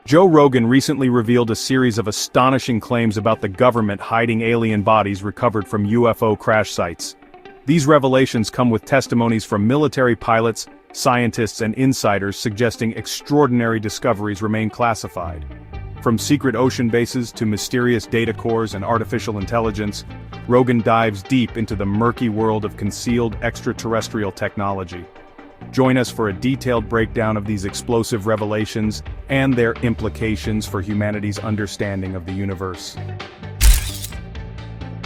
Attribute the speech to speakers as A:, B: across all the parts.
A: Joe Rogan recently revealed a series of astonishing claims about the government hiding alien bodies recovered from UFO crash sites. These revelations come with testimonies from military pilots, scientists and insiders suggesting extraordinary discoveries remain classified. From secret ocean bases to mysterious data cores and artificial intelligence, Rogan dives deep into the murky world of concealed extraterrestrial technology. Join us for a detailed breakdown of these explosive revelations and their implications for humanity's understanding of the universe.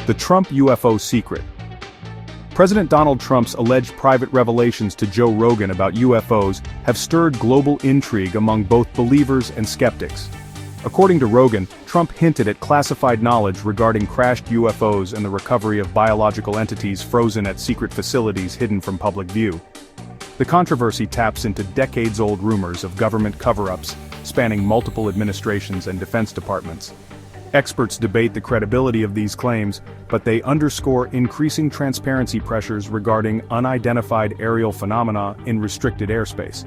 A: The Trump UFO secret. President Donald Trump's alleged private revelations to Joe Rogan about UFOs have stirred global intrigue among both believers and skeptics. According to Rogan, Trump hinted at classified knowledge regarding crashed UFOs and the recovery of biological entities frozen at secret facilities hidden from public view. The controversy taps into decades-old rumors of government cover-ups, spanning multiple administrations and defense departments. Experts debate the credibility of these claims, but they underscore increasing transparency pressures regarding unidentified aerial phenomena in restricted airspace.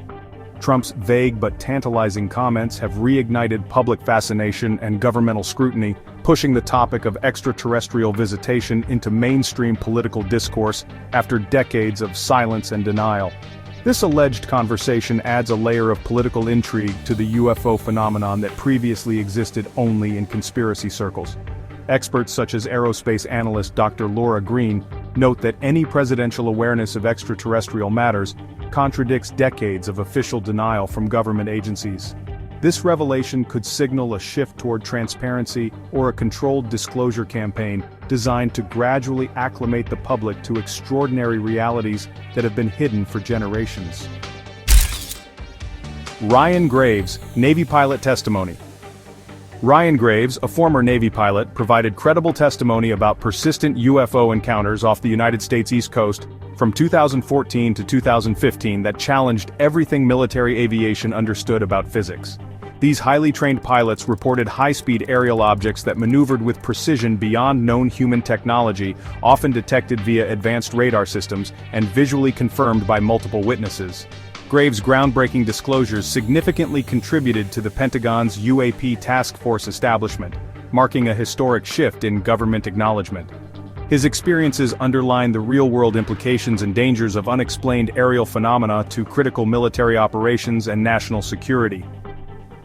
A: Trump's vague but tantalizing comments have reignited public fascination and governmental scrutiny, pushing the topic of extraterrestrial visitation into mainstream political discourse after decades of silence and denial. This alleged conversation adds a layer of political intrigue to the UFO phenomenon that previously existed only in conspiracy circles. Experts such as aerospace analyst Dr. Laura Green note that any presidential awareness of extraterrestrial matters contradicts decades of official denial from government agencies. This revelation could signal a shift toward transparency or a controlled disclosure campaign designed to gradually acclimate the public to extraordinary realities that have been hidden for generations. Ryan Graves, Navy pilot testimony. Ryan Graves, a former Navy pilot, provided credible testimony about persistent UFO encounters off the United States East Coast from 2014 to 2015 that challenged everything military aviation understood about physics. These highly trained pilots reported high-speed aerial objects that maneuvered with precision beyond known human technology, often detected via advanced radar systems and visually confirmed by multiple witnesses. Graves' groundbreaking disclosures significantly contributed to the Pentagon's UAP task force establishment, marking a historic shift in government acknowledgement. His experiences underline the real-world implications and dangers of unexplained aerial phenomena to critical military operations and national security.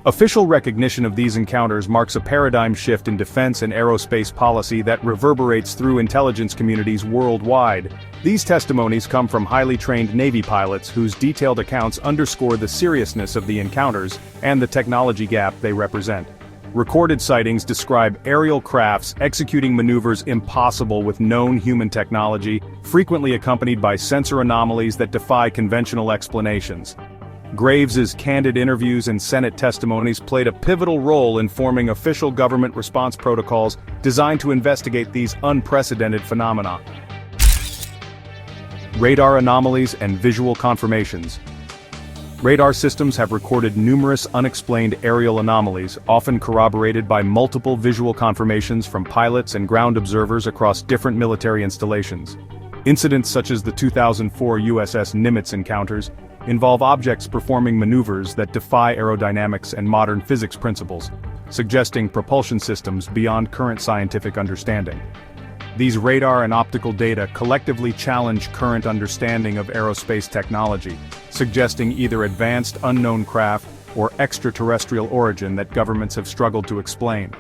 A: Official recognition of these encounters marks a paradigm shift in defense and aerospace policy that reverberates through intelligence communities worldwide. These testimonies come from highly trained Navy pilots whose detailed accounts underscore the seriousness of the encounters and the technology gap they represent. Recorded sightings describe aerial crafts executing maneuvers impossible with known human technology, frequently accompanied by sensor anomalies that defy conventional explanations. Graves' candid interviews and Senate testimonies played a pivotal role in forming official government response protocols designed to investigate these unprecedented phenomena. Radar anomalies and visual confirmations. Radar systems have recorded numerous unexplained aerial anomalies, often corroborated by multiple visual confirmations from pilots and ground observers across different military installations. Incidents such as the 2004 USS Nimitz encounters involve objects performing maneuvers that defy aerodynamics and modern physics principles, suggesting propulsion systems beyond current scientific understanding. These radar and optical data collectively challenge current understanding of aerospace technology, suggesting either advanced unknown craft or extraterrestrial origin that governments have struggled to explain.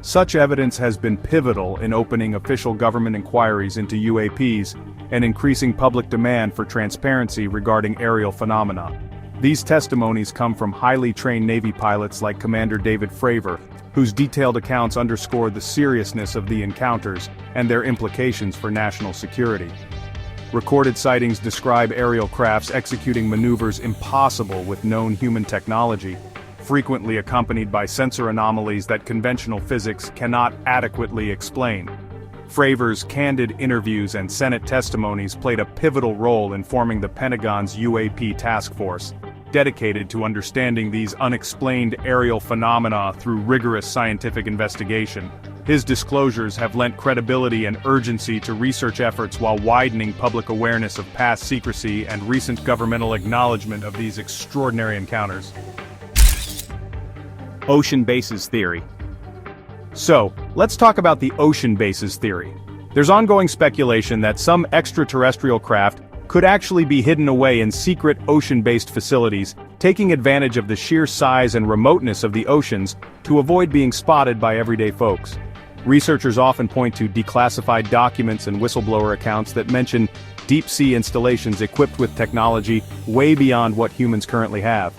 A: Such evidence has been pivotal in opening official government inquiries into UAPs and increasing public demand for transparency regarding aerial phenomena. These testimonies come from highly trained Navy pilots like Commander David Fravor, whose detailed accounts underscore the seriousness of the encounters and their implications for national security. Recorded sightings describe aerial crafts executing maneuvers impossible with known human technology, frequently accompanied by sensor anomalies that conventional physics cannot adequately explain. Fravor's candid interviews and Senate testimonies played a pivotal role in forming the Pentagon's UAP task force, dedicated to understanding these unexplained aerial phenomena through rigorous scientific investigation. His disclosures have lent credibility and urgency to research efforts while widening public awareness of past secrecy and recent governmental acknowledgement of these extraordinary encounters. Ocean bases theory. So, let's talk about the ocean bases theory. There's ongoing speculation that some extraterrestrial craft could actually be hidden away in secret ocean-based facilities, taking advantage of the sheer size and remoteness of the oceans to avoid being spotted by everyday folks. Researchers often point to declassified documents and whistleblower accounts that mention deep-sea installations equipped with technology way beyond what humans currently have.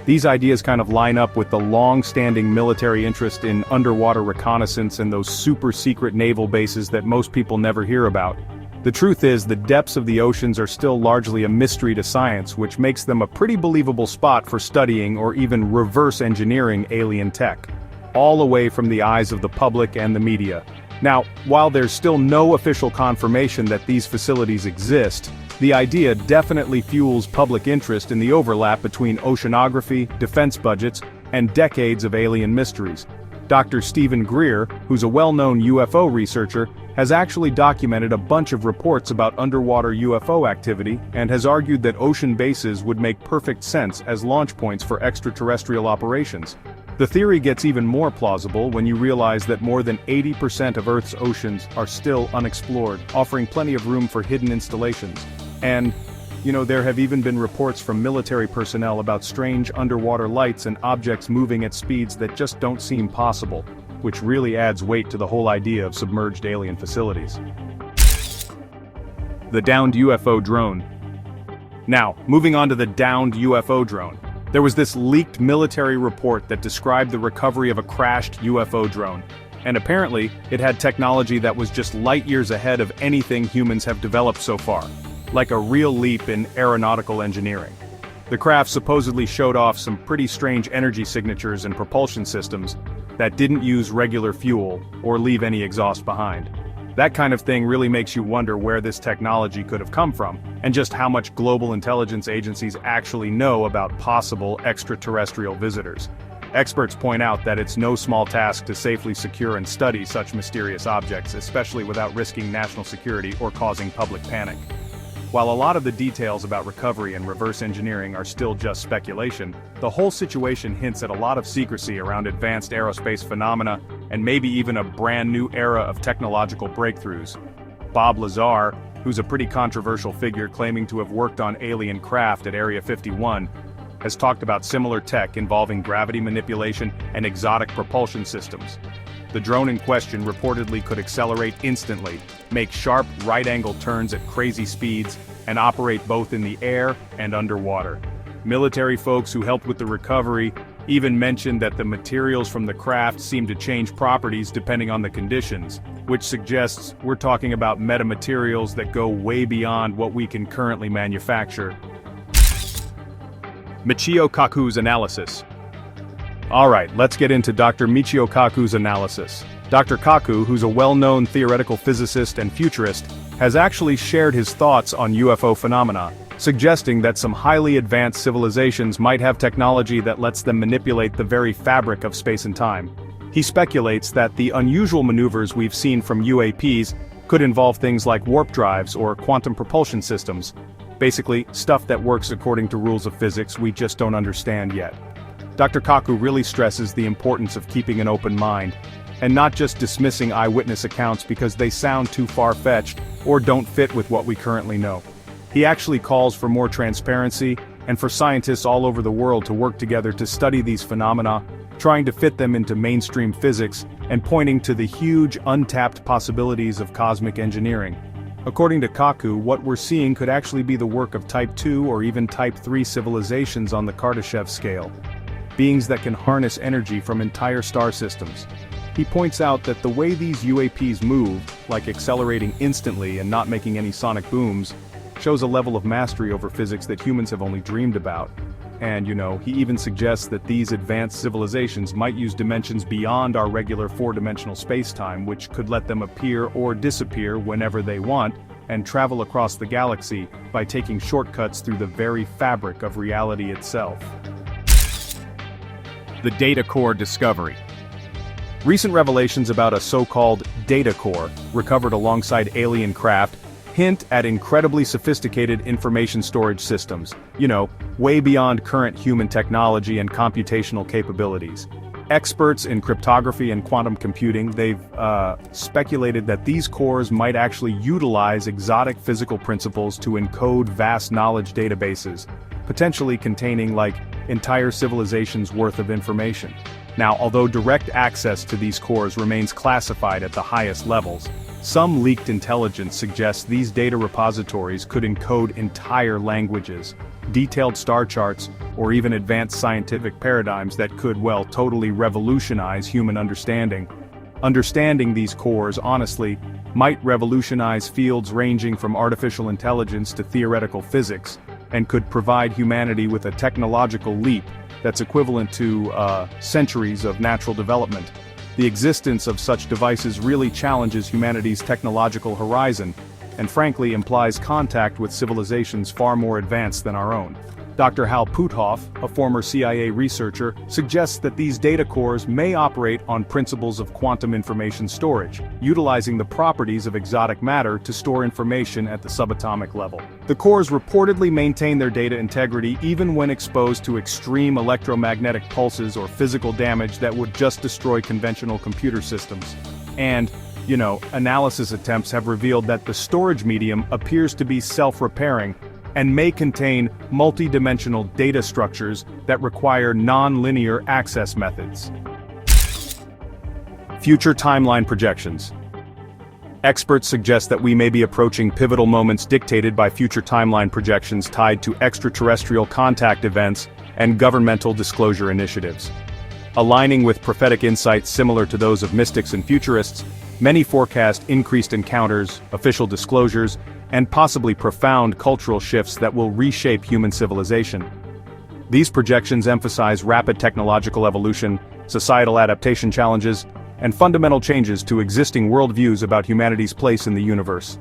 A: These ideas kind of line up with the long-standing military interest in underwater reconnaissance and those super-secret naval bases that most people never hear about. The truth is, the depths of the oceans are still largely a mystery to science, which makes them a pretty believable spot for studying or even reverse engineering alien tech, all away from the eyes of the public and the media. Now, while there's still no official confirmation that these facilities exist, the idea definitely fuels public interest in the overlap between oceanography, defense budgets, and decades of alien mysteries. Dr. Stephen Greer, who's a well-known UFO researcher, has actually documented a bunch of reports about underwater UFO activity and has argued that ocean bases would make perfect sense as launch points for extraterrestrial operations. The theory gets even more plausible when you realize that more than 80% of Earth's oceans are still unexplored, offering plenty of room for hidden installations. And, there have even been reports from military personnel about strange underwater lights and objects moving at speeds that just don't seem possible, which really adds weight to the whole idea of submerged alien facilities. The downed UFO drone. Now, moving on to the downed UFO drone. There was this leaked military report that described the recovery of a crashed UFO drone. And apparently, it had technology that was just light years ahead of anything humans have developed so far. Like a real leap in aeronautical engineering. The craft supposedly showed off some pretty strange energy signatures and propulsion systems that didn't use regular fuel or leave any exhaust behind. That kind of thing really makes you wonder where this technology could have come from, and just how much global intelligence agencies actually know about possible extraterrestrial visitors. Experts point out that it's no small task to safely secure and study such mysterious objects, especially without risking national security or causing public panic. While a lot of the details about recovery and reverse engineering are still just speculation, the whole situation hints at a lot of secrecy around advanced aerospace phenomena and maybe even a brand new era of technological breakthroughs. Bob Lazar, who's a pretty controversial figure claiming to have worked on alien craft at Area 51, has talked about similar tech involving gravity manipulation and exotic propulsion systems. The drone in question reportedly could accelerate instantly, make sharp right-angle turns at crazy speeds, and operate both in the air and underwater. Military folks who helped with the recovery even mentioned that the materials from the craft seem to change properties depending on the conditions, which suggests we're talking about metamaterials that go way beyond what we can currently manufacture. Michio Kaku's analysis. Alright, let's get into Dr. Michio Kaku's analysis. Dr. Kaku, who's a well-known theoretical physicist and futurist, has actually shared his thoughts on UFO phenomena, suggesting that some highly advanced civilizations might have technology that lets them manipulate the very fabric of space and time. He speculates that the unusual maneuvers we've seen from UAPs could involve things like warp drives or quantum propulsion systems. Basically, stuff that works according to rules of physics we just don't understand yet. Dr. Kaku really stresses the importance of keeping an open mind, and not just dismissing eyewitness accounts because they sound too far-fetched or don't fit with what we currently know. He actually calls for more transparency and for scientists all over the world to work together to study these phenomena, trying to fit them into mainstream physics and pointing to the huge untapped possibilities of cosmic engineering. According to Kaku, what we're seeing could actually be the work of Type 2 or even Type 3 civilizations on the Kardashev scale. Beings that can harness energy from entire star systems. He points out that the way these UAPs move, like accelerating instantly and not making any sonic booms, shows a level of mastery over physics that humans have only dreamed about. And he even suggests that these advanced civilizations might use dimensions beyond our regular four-dimensional space-time, which could let them appear or disappear whenever they want, and travel across the galaxy by taking shortcuts through the very fabric of reality itself. The data core discovery. Recent revelations about a so-called data core, recovered alongside alien craft, hint at incredibly sophisticated information storage systems, way beyond current human technology and computational capabilities. Experts in cryptography and quantum computing, they've speculated that these cores might actually utilize exotic physical principles to encode vast knowledge databases, potentially containing like entire civilizations worth of information. Now, although direct access to these cores remains classified at the highest levels, some leaked intelligence suggests these data repositories could encode entire languages, detailed star charts, or even advanced scientific paradigms that could, well, totally revolutionize human understanding. Understanding these cores, honestly, might revolutionize fields ranging from artificial intelligence to theoretical physics, and could provide humanity with a technological leap that's equivalent to centuries of natural development. The existence of such devices really challenges humanity's technological horizon, and frankly implies contact with civilizations far more advanced than our own. Dr. Hal Puthoff, a former CIA researcher, suggests that these data cores may operate on principles of quantum information storage, utilizing the properties of exotic matter to store information at the subatomic level. The cores reportedly maintain their data integrity even when exposed to extreme electromagnetic pulses or physical damage that would just destroy conventional computer systems. And, analysis attempts have revealed that the storage medium appears to be self-repairing and may contain multi-dimensional data structures that require non-linear access methods. Future timeline projections. Experts suggest that we may be approaching pivotal moments dictated by future timeline projections tied to extraterrestrial contact events and governmental disclosure initiatives. Aligning with prophetic insights similar to those of mystics and futurists, many forecast increased encounters, official disclosures, and possibly profound cultural shifts that will reshape human civilization. These projections emphasize rapid technological evolution, societal adaptation challenges, and fundamental changes to existing worldviews about humanity's place in the universe.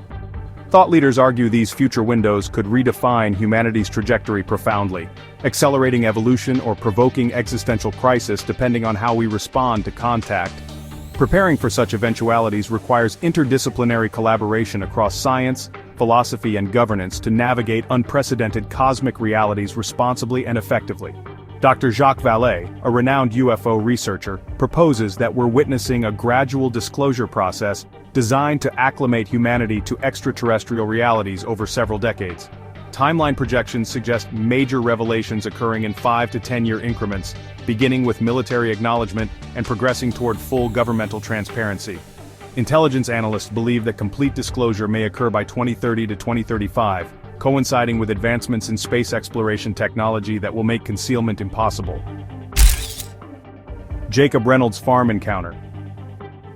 A: Thought leaders argue these future windows could redefine humanity's trajectory profoundly, accelerating evolution or provoking existential crisis depending on how we respond to contact. Preparing for such eventualities requires interdisciplinary collaboration across science, philosophy, and governance to navigate unprecedented cosmic realities responsibly and effectively. Dr. Jacques Vallée, a renowned UFO researcher, proposes that we're witnessing a gradual disclosure process designed to acclimate humanity to extraterrestrial realities over several decades. Timeline projections suggest major revelations occurring in 5 to 10-year increments, beginning with military acknowledgement and progressing toward full governmental transparency. Intelligence analysts believe that complete disclosure may occur by 2030 to 2035, coinciding with advancements in space exploration technology that will make concealment impossible. Jacob Reynolds' farm encounter.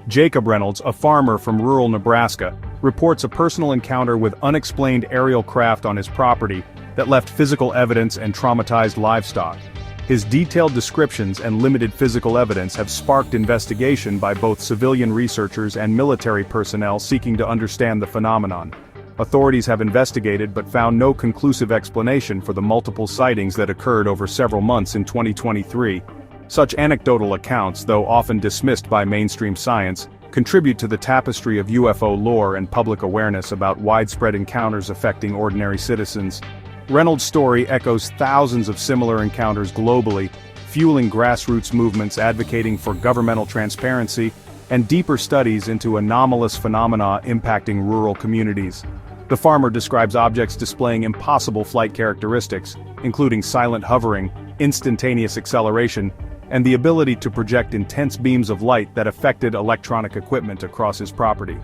A: Jacob Reynolds, a farmer from rural Nebraska, reports a personal encounter with unexplained aerial craft on his property that left physical evidence and traumatized livestock. His detailed descriptions and limited physical evidence have sparked investigation by both civilian researchers and military personnel seeking to understand the phenomenon. Authorities have investigated but found no conclusive explanation for the multiple sightings that occurred over several months in 2023. Such anecdotal accounts, though often dismissed by mainstream science, contribute to the tapestry of UFO lore and public awareness about widespread encounters affecting ordinary citizens. Reynolds' story echoes thousands of similar encounters globally, fueling grassroots movements advocating for governmental transparency and deeper studies into anomalous phenomena impacting rural communities. The farmer describes objects displaying impossible flight characteristics, including silent hovering, instantaneous acceleration, and the ability to project intense beams of light that affected electronic equipment across his property.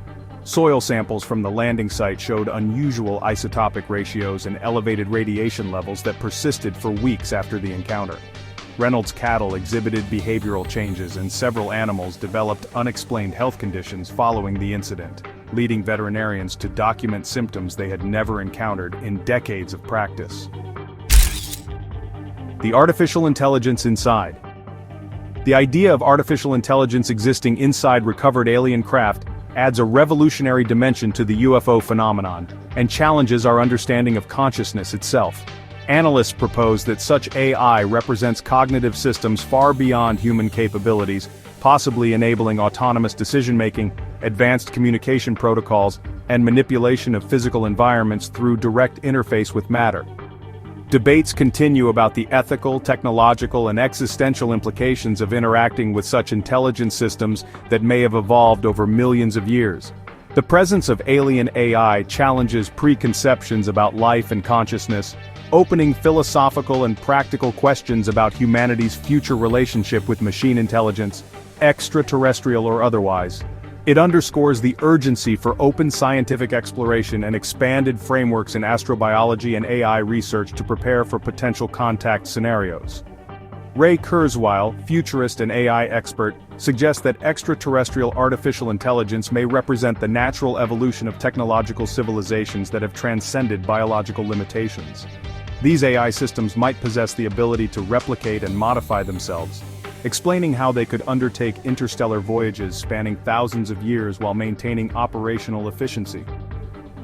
A: Soil samples from the landing site showed unusual isotopic ratios and elevated radiation levels that persisted for weeks after the encounter. Reynolds' cattle exhibited behavioral changes and several animals developed unexplained health conditions following the incident, leading veterinarians to document symptoms they had never encountered in decades of practice. The artificial intelligence inside. The idea of artificial intelligence existing inside recovered alien craft adds a revolutionary dimension to the UFO phenomenon, and challenges our understanding of consciousness itself. Analysts propose that such AI represents cognitive systems far beyond human capabilities, possibly enabling autonomous decision-making, advanced communication protocols, and manipulation of physical environments through direct interface with matter. Debates continue about the ethical, technological, and existential implications of interacting with such intelligent systems that may have evolved over millions of years. The presence of alien AI challenges preconceptions about life and consciousness, opening philosophical and practical questions about humanity's future relationship with machine intelligence, extraterrestrial or otherwise. It underscores the urgency for open scientific exploration and expanded frameworks in astrobiology and AI research to prepare for potential contact scenarios. Ray Kurzweil, futurist and AI expert, suggests that extraterrestrial artificial intelligence may represent the natural evolution of technological civilizations that have transcended biological limitations. These AI systems might possess the ability to replicate and modify themselves, explaining how they could undertake interstellar voyages spanning thousands of years while maintaining operational efficiency.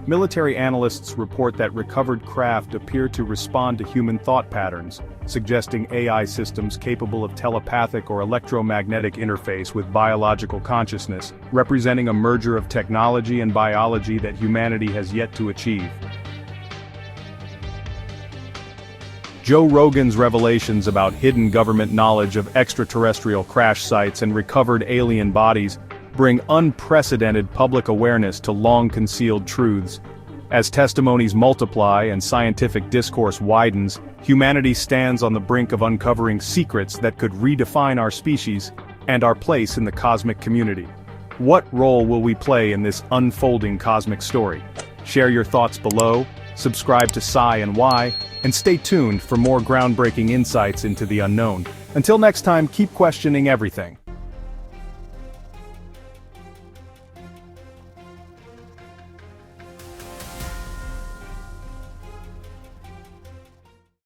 A: Military analysts report that recovered craft appear to respond to human thought patterns, suggesting AI systems capable of telepathic or electromagnetic interface with biological consciousness, representing a merger of technology and biology that humanity has yet to achieve. Joe Rogan's revelations about hidden government knowledge of extraterrestrial crash sites and recovered alien bodies bring unprecedented public awareness to long-concealed truths. As testimonies multiply and scientific discourse widens, humanity stands on the brink of uncovering secrets that could redefine our species and our place in the cosmic community. What role will we play in this unfolding cosmic story? Share your thoughts below, subscribe to Sci and Why, and stay tuned for more groundbreaking insights into the unknown. Until next time, keep questioning everything.